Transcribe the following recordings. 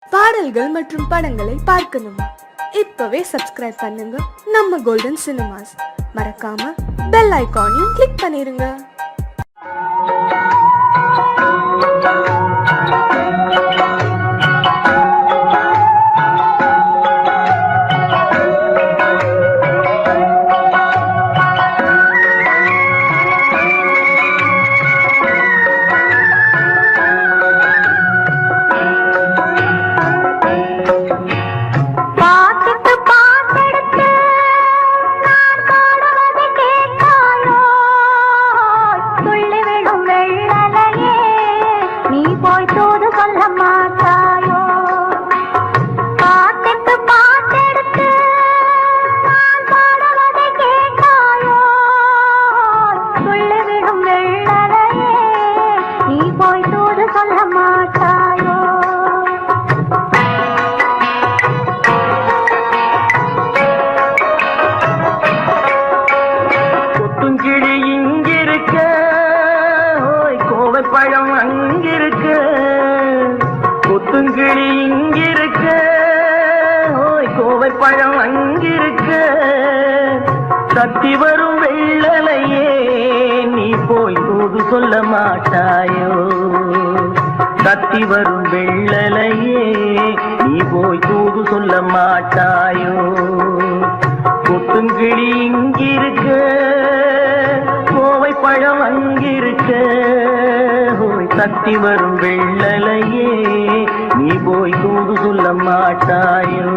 பாடல்கள் மற்றும் படங்களை பார்க்கணுமா? இப்பவே சப்ஸ்கிரைப் பண்ணுங்க நம்ம கோல்டன் சினிமாஸ். மறக்காம பெல் ஐகானையும் கிளிக் பண்ணிருங்க. பழம் அங்கிருக்க, கொத்துங்கிளி இங்கிருக்க, கோவை பழம் அங்கிருக்க, தத்தி வரும் வெள்ளலையே நீ போய் தூது சொல்ல மாட்டாயோ? தத்தி வரும் வெள்ளலையே நீ போய் தூது சொல்ல மாட்டாயோ? கொத்துங்கிளி இங்கிருக்க, கோவை பழம் அங்கிருக்க, தத்தி வரும் வெள்ளலையே நீ போய் தூது சொல்ல மாட்டாயோ?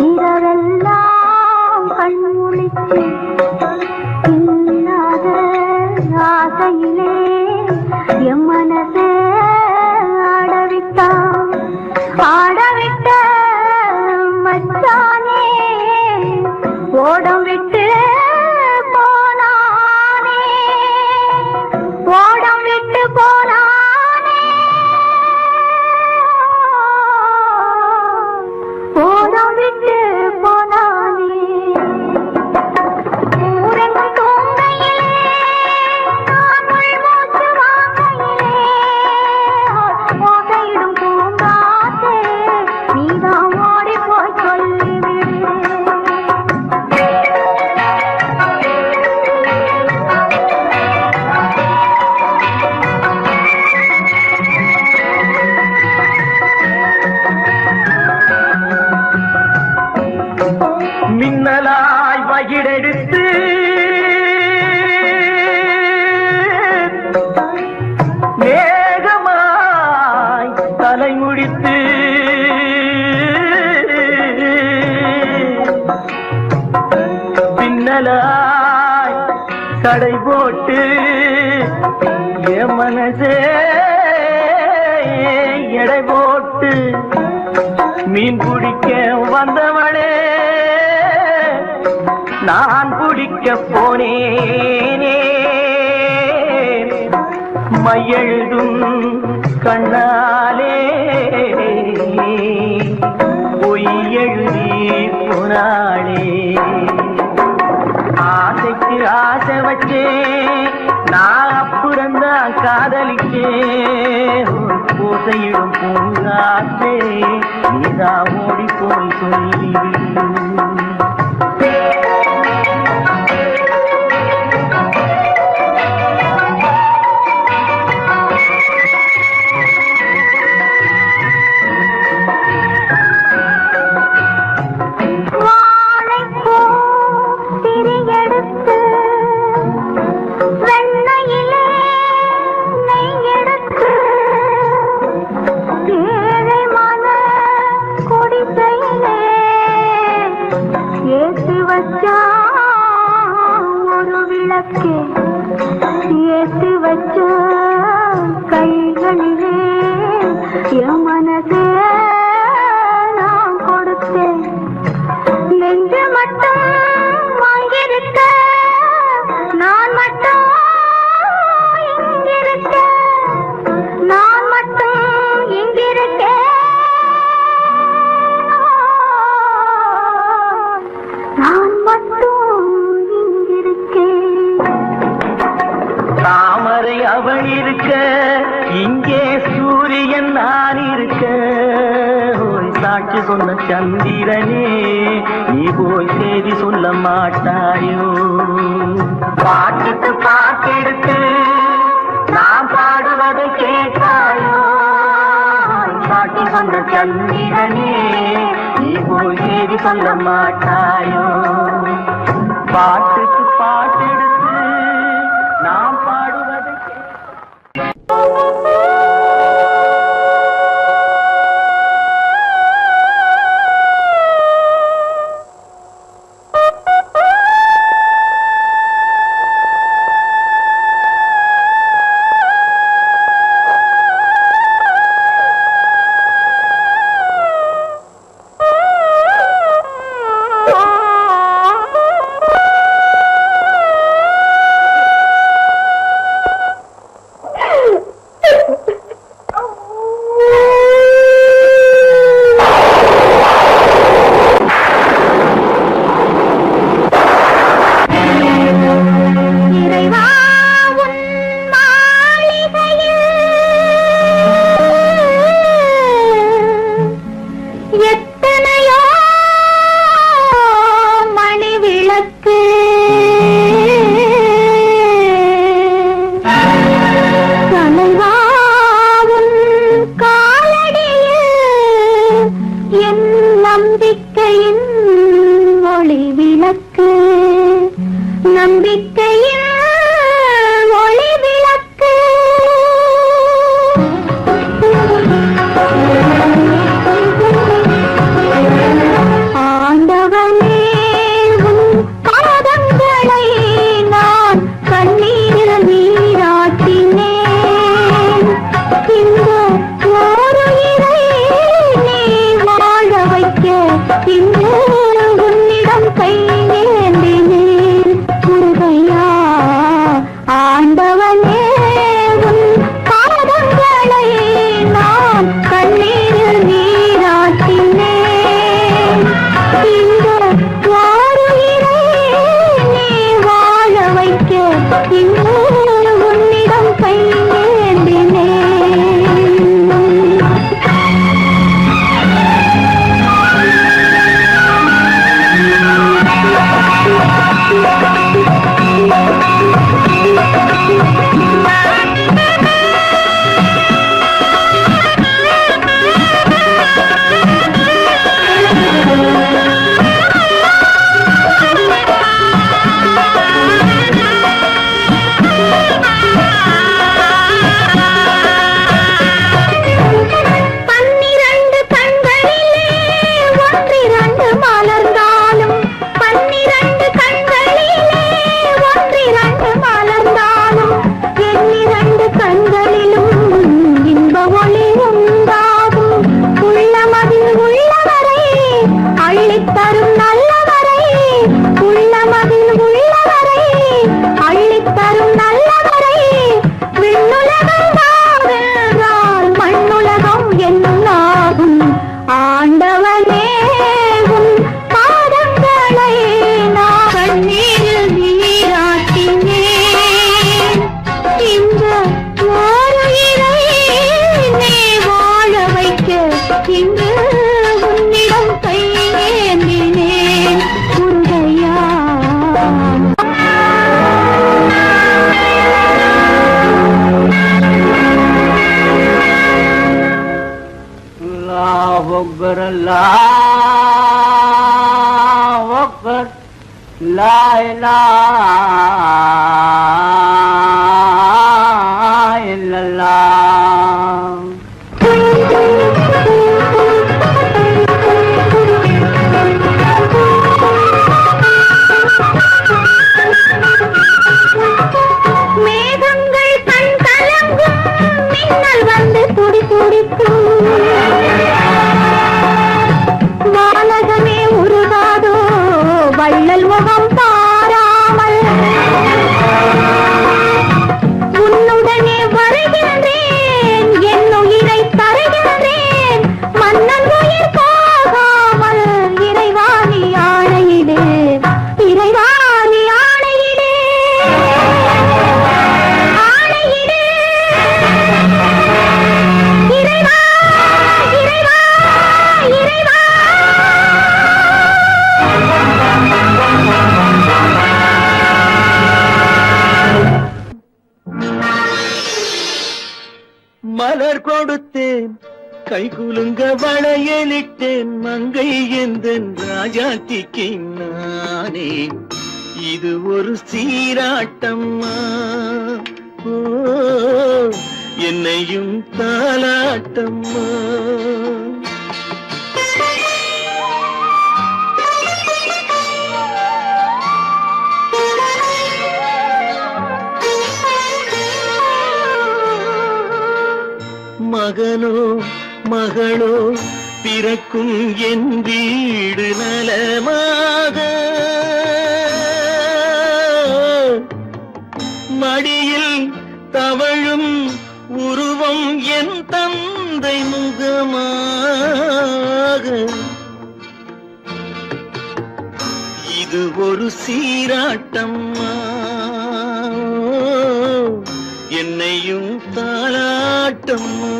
இரவெல்லாம் கண்முழிச்சு இல்லாத ஆசையிலே என் மனசே ஆடவிட்ட மச்சானே ஓடம் விட்டு போனானே, ஓடம் விட்டு போனானே, ஓடம் விட்டு போனானே. ஊரெங்கும் தூங்கையிலே நான் உள்மூச்சு வாங்கையிலே ஓசையிடும் பூங்காற்றே நீதான் ஓடி போய் சொல்லிவிடு. மின்னலாய் வகிடெடுத்து மேகமாய் தலைமுடித்து பின்னலாய் கடை போட்டு என் மனசே எடை போட்டு மீன் பிடிக்க வந்தவளே நான் பிடிக்க போனேனே, மையெழுதும் கண்ணாலே பொய் எழுதி போனாளே. ஆசைக்கு ஆசை வச்சே நான் அப்புறந்தான் காதலிச்சே, பூசையிடும் பூங்காற்றே நீதான் ஓடி போய் சொல்லிவிடு. ஏழை மன கொடி என் மனசே நான் கொடுத்தேன் நெஞ்சு மட்டும் வாங்கியிருக்க நான் மட்டும் இங்கிருக்க நான் மட்டும் இங்கிருக்கேன் நான் மட்டும் இங்கிருக்கேன் தாமரை அவள் இருக்க இங்கே சூரியன் நான் இருக்க ஓய் சாட்சி சொன்ன சந்திரனே நீ போய் செய்தி சொல்ல மாட்டாயோ பாட்டுக்கு பாட்டெடுத்து நான் பாடுவதை கேட்டாயோ சாட்சி சொன்ன சந்திரனே நீ போய் செய்தி சொல்ல மாட்டாயோ பாட்டுக்கு பாட்டெடுத்து நாம் பாடுவதை மேகங்கள் கண் கலங்கும் மின்னல் வந்து துடி துடிக்கும் வானகமே உருகாதோ வள்ளல் முகம் பாராமல் உன்னுடனே வருகின்றேன் என் உயிரை தருகின்றேன் மன்னன் உயிர் போகாமல் இறைவாணி ஆணையிடு இறைவாணி ஆணையிடு ஆணையிடு இறைவா இறைவா இறைவா மலர் கொடுத்தேன் கை குலுங்க வளையலிட்டேன் மங்கை எந்தன் ராஜாத்திக்கு நானே இது ஒரு சீராட்டம்மா ஓ என்னையும் தாலாட்டம்மா மகனோ மகளோ பிறக்கும் என் வீடு நலமாக மடியில் தவழும் உருவம் என் தந்தை முகமாக இது ஒரு சீராட்டம்மா என்னையும் தாளாட்டம்மா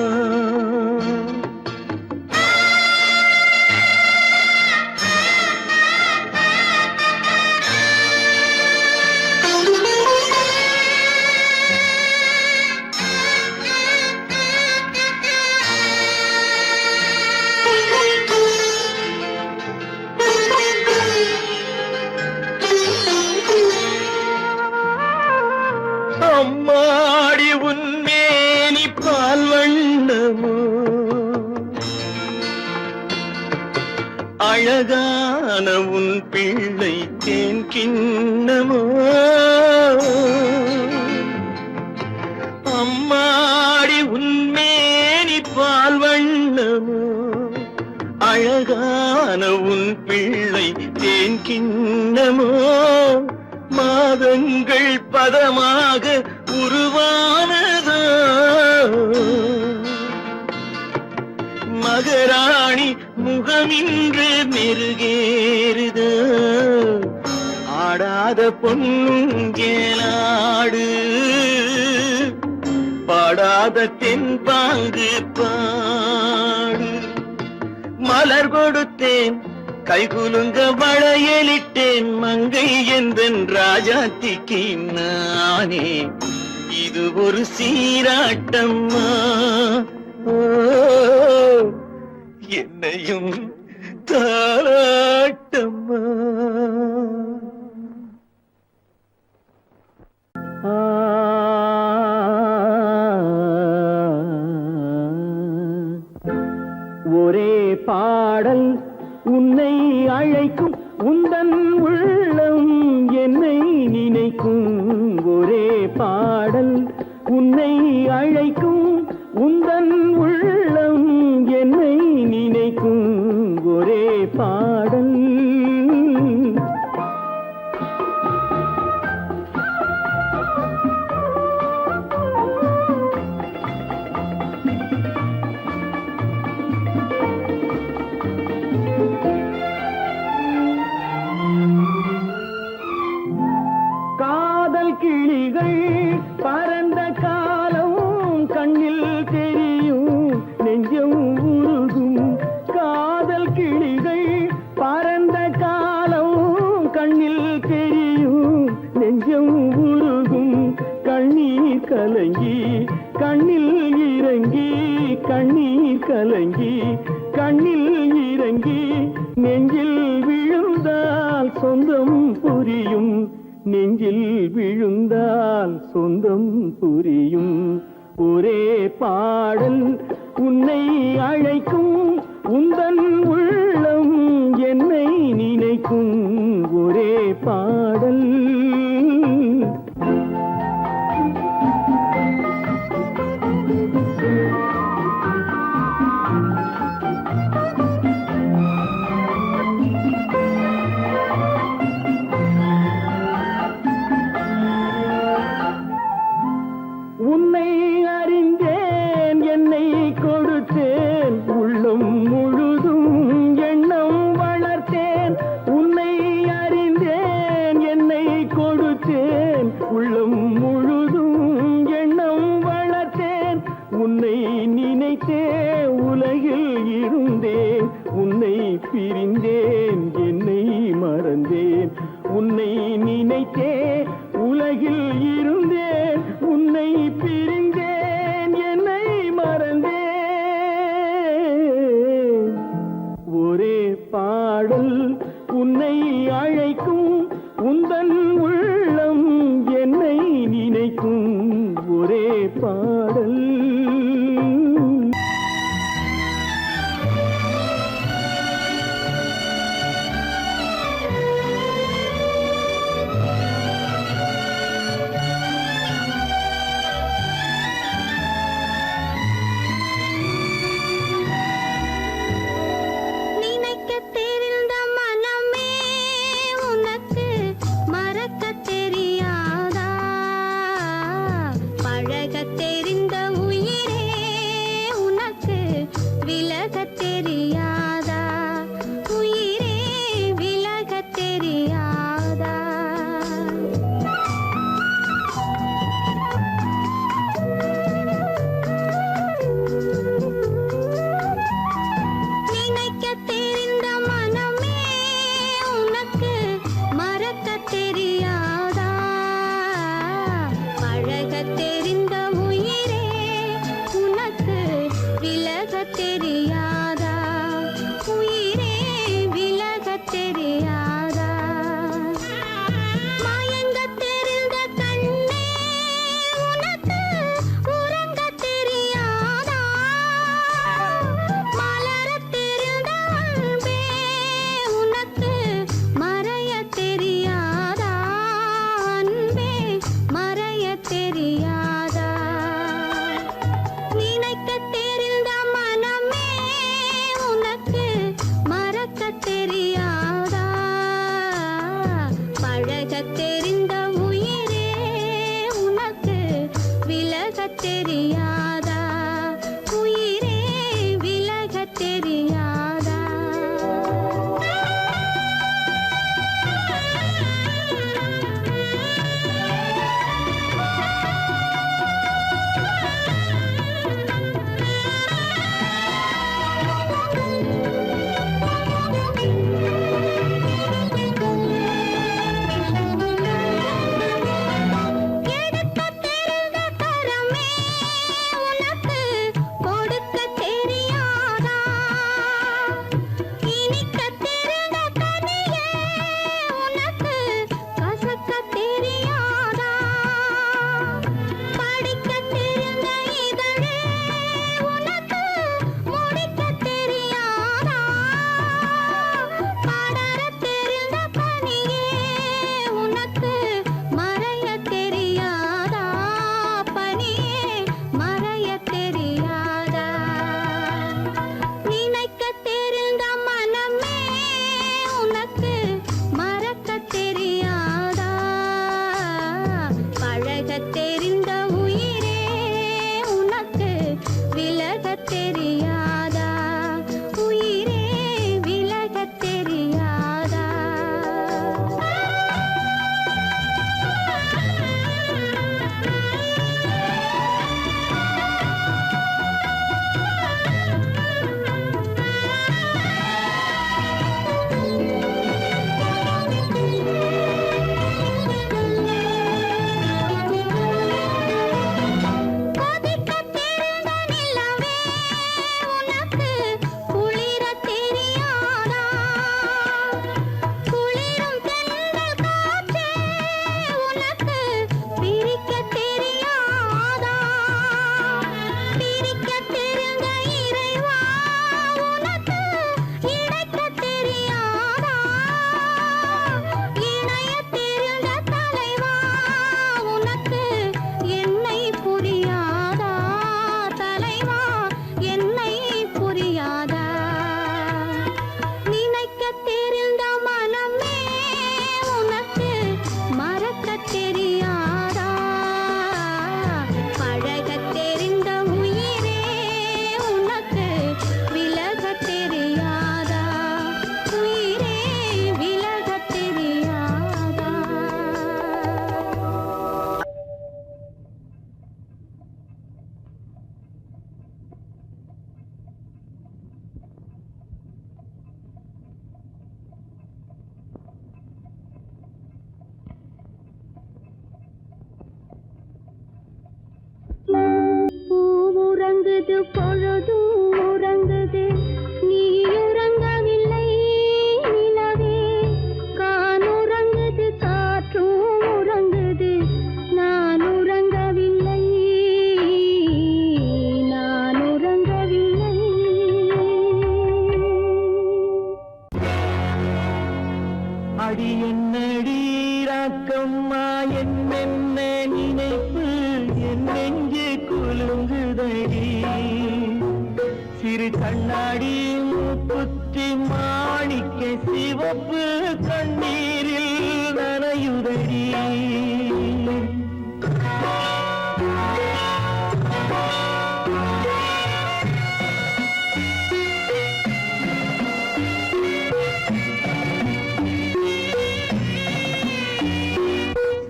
அம்மாடி உன்மேனி பால் வண்ணமோ அழகான உன் பிள்ளை தேன் கிண்ணமோ அம்மாடி உன்மேனி பால் வண்ணமோ அழகான உன் பிள்ளை தேன் கிண்ணமோ மாதங்கள் பதமாக உருவானதோ மகராணி முகமின்று மெருகேறுதோ ஆடாத பொன்னுங்கேலாடு பாடாத தென்பாங்கு பாடு மலர் கொடுத்தேன் கைகுலுங்க வளையலிட்டேன் மங்கை எந்தன் ராஜாத்திக்கு நானே இது ஒரு சீராட்டம்மா ஓ என்னையும் தாராட்டம்மா ஒரே பாடல் உன்னை அழைக்கும் உந்தன் உள்ளம் என்னை நினைக்கும் ஒரே பாடல் உன்னை அழைக்கும் உந்தன் உள்ளம் என்னை நினைக்கும் ஒரே பாடல் கிளிகள் பறந்த காலம் கண்ணில் தெரியும் நெஞ்சம் உருகும் காதல் கிளிகள் பறந்த காலம் கண்ணில் தெரியும் நெஞ்சம் உருகும் கண்ணீர் கலங்கி கண்ணில் இறங்கி கண்ணீர் கலங்கி கண்ணில் இறங்கி நெஞ்சில் விழுந்தால் சொந்தம் புரியும் நெஞ்சில் விழுந்தால் சொந்தம் புரியும் ஒரே பாடல் உன்னை அழைக்கும் உந்தன் உள்ளம் என்னை நினைக்கும் ஒரே பாடல் உலகில் இருந்தேன் உன்னை பிரிந்தேன் என்னை மறந்தேன் உன்னை நினைத்தே உலகில் இருந்தேன் உன்னை பிரிந்தேன் என்னை மறந்தேன் ஒரே பாடல் உன்னை அழைக்கும் உந்தன் உள்ளம் என்னை நினைக்கும் ஒரே பாடல் நினைக்கத் தெரிந்த மனமே உனக்கு மறக்கத் தெரியாதா? பழகத் தெரிந்த உயிரே உனக்கு விலகத் தெரியாதா? உயிரே விலகத் தெரியாதா? நினைக்கத் தெரிந்த மனமே உனக்கு மறக்கத் தெரியாதா? பழகத் தெரிந்த உயிரே உனக்கு விலகத் தெரியாதா? உயிரே விலகத் தெரியாதா? மயங்கத் தெரிந்த கண்ணே உனக்கு உறங்கத் தெரியாதா? மலரத் தெரிந்த அன்பே உனக்கு மறையத் தெரியாதா? அன்பே மறையத் தெரியாதா? நினைக்கத் தெரிந்த மனமே அடி என்னடி ராக்கம்மா என்னென்ன நினைப்பு என் நெஞ்சு குலுங்குதடி சிறு கண்ணாடி மூக்குத்தி மாணிக்க சிவப்பு கண்ணீரில் நனையுதடி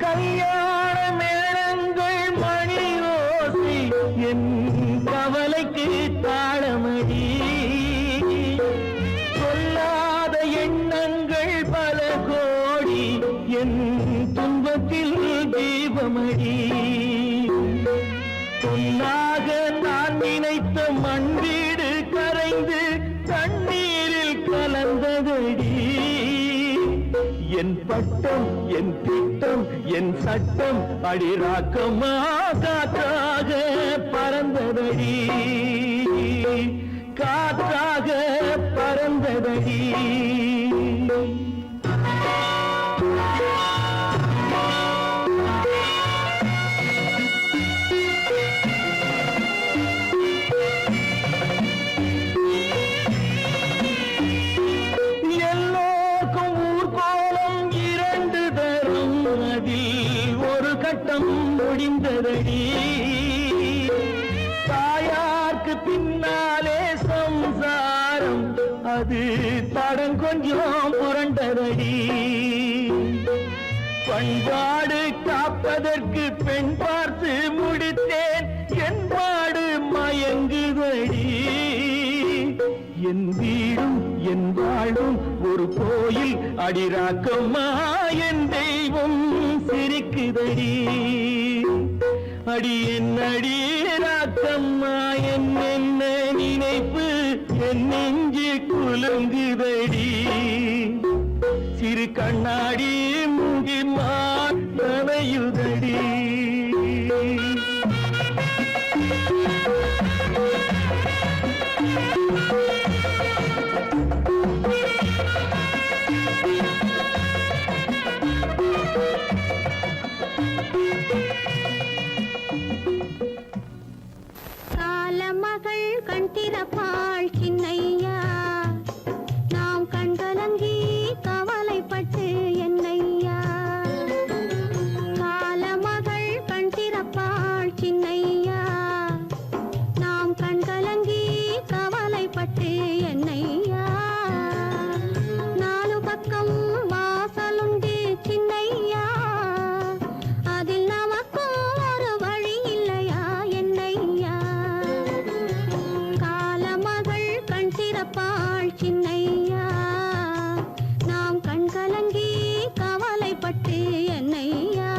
கல்யாண மேளங்கள் மணி ஓசை என் கவலைக்கு தாளமடி சொல்லாத எண்ணங்கள் பல கோடி என் துன்பத்தில் தீபமடி பொன்னாக நான் நினைத்த மண் வீடு கரைந்து தண்ணீரில் கலந்ததடி என் பட்டம் என் திட்டம் என் சட்டம் அடிராக்கமா காற்றாக பறந்ததடி காற்றாக பறந்ததடி எல்லோருக்கும் ஊர்கோலம் இரண்டு தரும் அதில் ஒரு கட்டம் முடிந்ததடி தாயார்க்கு பின்னாலே சம்சாரம் அது தடம் கொஞ்சம் புரண்டதடி பண்பாடு காப்பதற்கு பெண் பார்த்து முடித்தேன் என்பாடு மயங்குதடி என் வீடும் என் வாழும் ஒரு கோயில் அடிராக்கம்மா என் தெய்வம் சிரிக்குதடி அடி என் அடிராக்கம்மா என்ன நினைப்பு என் நெஞ்சு குலுங்குதடி சிறு கண்ணாடி மூங்கி மானையுதடி காலமகள் கண் திறப்பாள் சின்னையா நாம் கண்கலங்கி கவலைப்பட்டு என்னையா காலமகள் கண் திறப்பாள் சின்னையா நாம் கண்கலங்கி கவலைப்பட்டு என்னையா நாலு பக்கம் வாசலுண்டு சின்னையா அதில் நமக்கும் ஒரு வழி இல்லையா என்னையா காலமகள் கண் திறப்பாள் சின்னையா நாம் கண்கலங்கி கவலைப்பட்டு என்னையா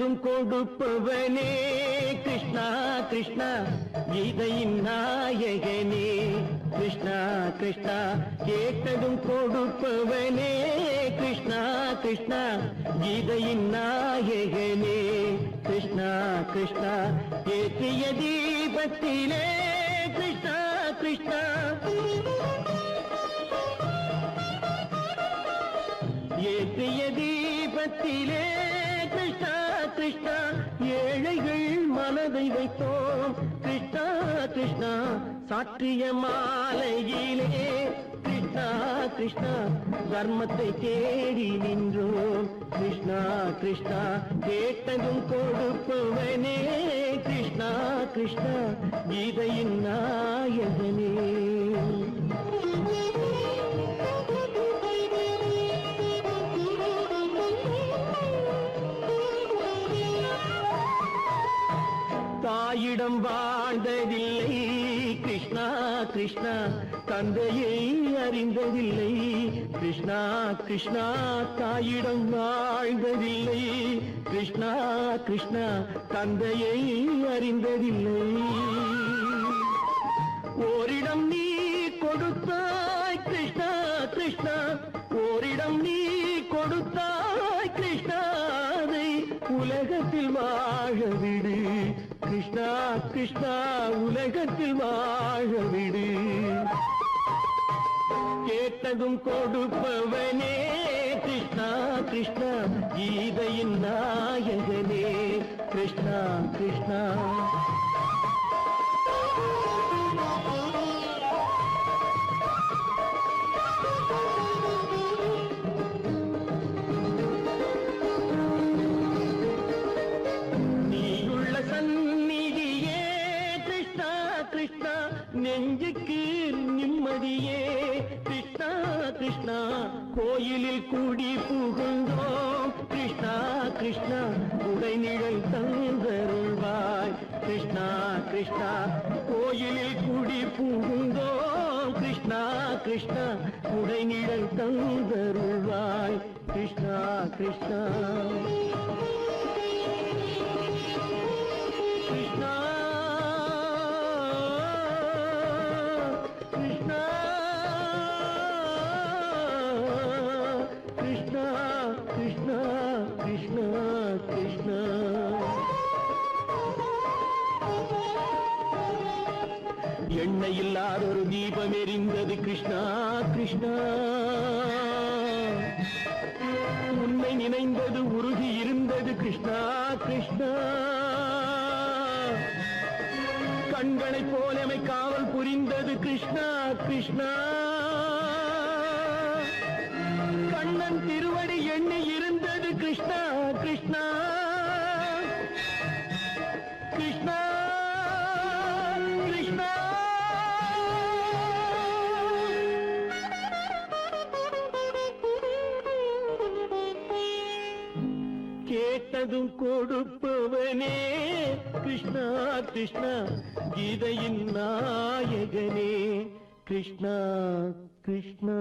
கேட்டதும் கொடுப்பவனே கிருஷ்ணா கிருஷ்ணா கீதையின் நாயகனே கிருஷ்ணா கிருஷ்ணா கேட்டதும் கொடுப்பவனே கிருஷ்ணா கிருஷ்ணா கீதையின் நாயகனே கிருஷ்ணா கிருஷ்ணா ஏற்றிய தீபத்திலே கிருஷ்ணா கிருஷ்ணா ஏற்றிய தீபத்திலே கிருஷ்ணா கிருஷ்ணா ஏழைகள் மனதை வைத்தோம் கிருஷ்ணா கிருஷ்ணா சாற்றிய மாலையிலே கிருஷ்ணா கிருஷ்ணா தர்மத்தை தேடி நின்றோம் கிருஷ்ணா கிருஷ்ணா கேட்டதும் கொடுப்பவனே கிருஷ்ணா கிருஷ்ணா கீதையின் நாயகனே தாயிடம் வாழ்ந்ததில்லை கிருஷ்ணா கிருஷ்ணா தந்தையை அறிந்ததில்லை கிருஷ்ணா கிருஷ்ணா தாயிடம் வாழ்ந்ததில்லை கிருஷ்ணா கிருஷ்ணா தந்தையை அறிந்ததில்லை ஓரிடம் நீ கொடுத்தாய் கிருஷ்ணா கிருஷ்ணா ஓரிடம் நீ கொடுத்தாய் கிருஷ்ணா அதை உலகத்தில் வாழ விடு கிருஷ்ணா கிருஷ்ணா உலகத்தில் வாழ விடு கேட்டதும் கொடுப்பவனே கிருஷ்ணா கிருஷ்ணா கீதையின் நாயகனே கிருஷ்ணா கிருஷ்ணா நெஞ்சுக்கு நிம்மதியே கிருஷ்ணா கிருஷ்ணா கோயிலில் கூடி புகுந்தோம் கிருஷ்ணா கிருஷ்ணா உடைநிழல் தந்தருள்வாய் கிருஷ்ணா கிருஷ்ணா கோயிலில் கூடி புகுந்தோம் கிருஷ்ணா கிருஷ்ணா உடைநிழல் தந்தருள்வாய் கிருஷ்ணா கிருஷ்ணா கிருஷ்ணா கிருஷ்ணா கிருஷ்ணா எண்ணெய் இல்லாத ஒரு தீபம் எரிந்தது கிருஷ்ணா கிருஷ்ணா உன்னை நினைந்தது உருகி இருந்தது கிருஷ்ணா கிருஷ்ணா கண்களைப் போலமை காவல் புரிந்தது கிருஷ்ணா கிருஷ்ணா கண்ணன் திருவடி எண்ணி இருந்தது கிருஷ்ணா கிருஷ்ணா கிருஷ்ணா கிருஷ்ணா கேட்டதும் கொடுப்பவனே கிருஷ்ணா கிருஷ்ணா கீதையின் நாயகனே கிருஷ்ணா கிருஷ்ணா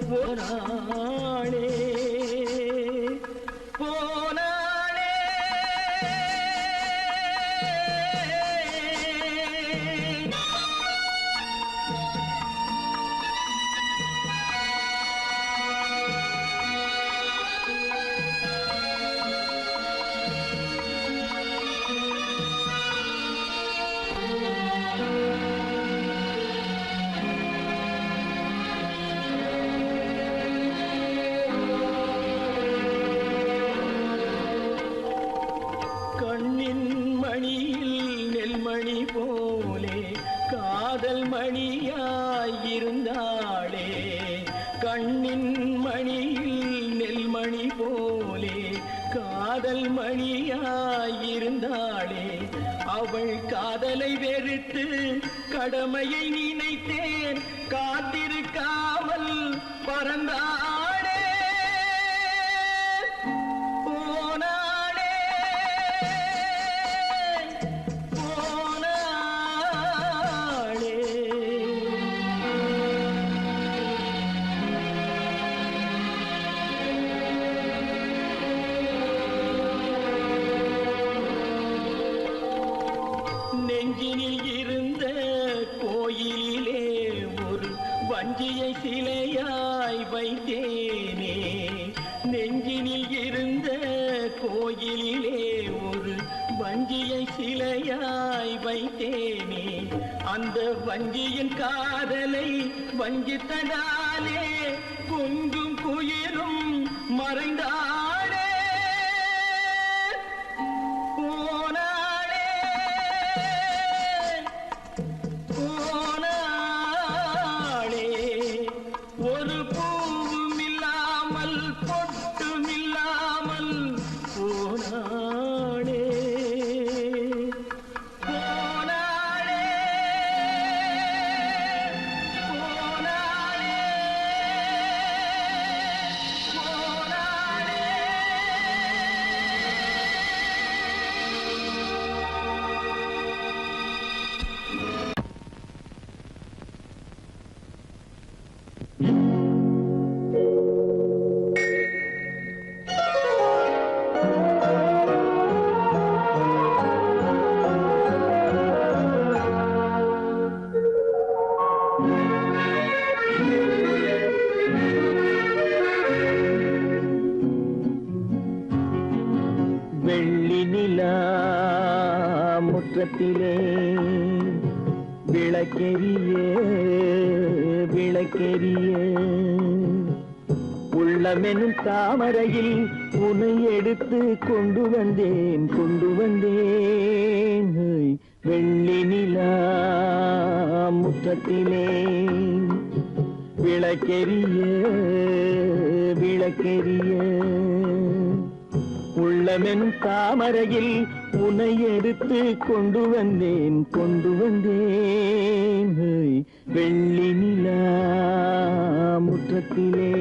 போனாளே போனாளே கண்ணின் மணியில் நெல்மணி போலே காதல் மணியாயிருந்தாளே கண்ணின் மணியில் நெல்மணி போலே காதல் மணியாயிருந்தாளே அவள் காதலை வெறுத்து கடமையை நினைத்தேன் காத்திருக்காமல் பறந்தாளே போனாளே போனாளே நெஞ்சினில் இருந்த கோயிலே ஒரு வஞ்சியை சிலையாய் வைத்தேனே நெஞ்சினில் இருந்த கோயிலே ஒரு வஞ்சியை சிலையாய் வைத்தேனே அந்த வஞ்சியின் காதலை வஞ்சித்தனாலே குஞ்சும் குயிலும் மறைந்தாளே போனாளே போனாளே ஒரு பூவும் இல்லாமல் பொட்டும் இல்லாமல் போனாளே போனாளே போனாளே போனாளே வெள்ளி நிலா முற்றத்திலே விளக்கெரிய விளக்கெரிய உள்ளமெனும் தாமரையில் உன்னை எடுத்து கொண்டு வந்தேன் வெள்ளி நிலா முற்றத்திலே விளக்கெரிய விளக்கெரிய உள்ளமென் தாமரையில் உன்னை எடுத்து கொண்டு வந்தேன் வெள்ளி நிலா முற்றத்திலே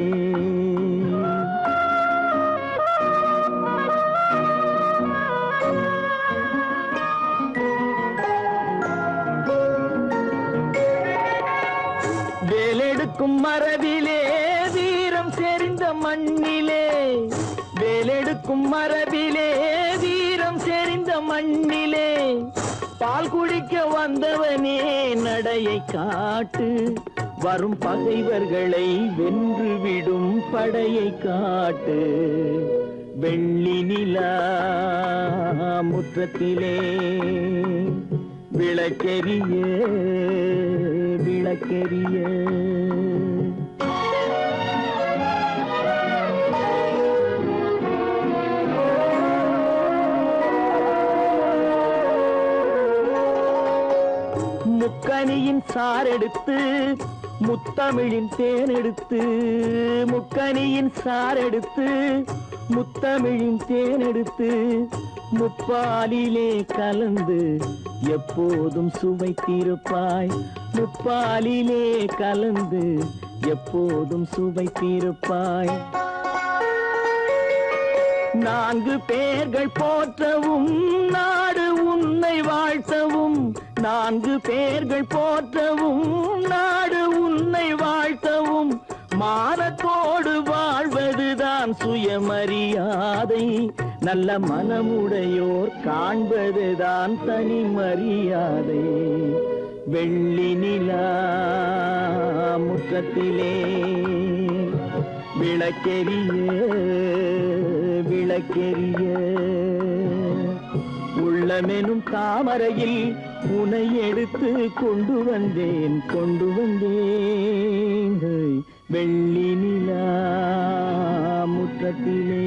வேலெடுக்கும் மரபிலே வீரம் செறிந்த மண்ணிலே வேலெடுக்கும் மரபிலே வீரம் செறிந்த மண்ணிலே பால் குடிக்க வந்தவனே நடையை காட்டு வரும் பகைவர்களை வென்று விடும் படையை காட்டு வெள்ளி நிலா முற்றத்திலே விளக்கெரிய விளக்கெரிய முக்கனியின் சாரெடுத்து முத்தமிழின் தேனெடுத்து முக்கனியின் சாரெடுத்து முத்தமிழின் தேனெடுத்து முப்பாலிலே கலந்து எப்போதும் சுவைத்திருப்பாய் முப்பாலிலே கலந்து எப்போதும் சுவைத்திருப்பாய் நான்கு பேர்கள் போற்றவும் நாடு உன்னை வாழ்த்தவும் நான்கு பேர்கள் போற்றவும் நாடு உன்னை வாழ்த்தவும் மானத்தோடு வாழ்வதுதான் சுயமரியாதை, நல்ல மனமுடையோர் காண்பதுதான் தனி மரியாதை. வெள்ளி நிலா முற்றத்திலே விளக்கெரிய விளக்கெரிய, உள்ளமெனும் தாமரையில் உனை எடுத்து கொண்டு வந்தேன் கொண்டு வந்தேன். வெள்ளி நிலா முற்றத்திலே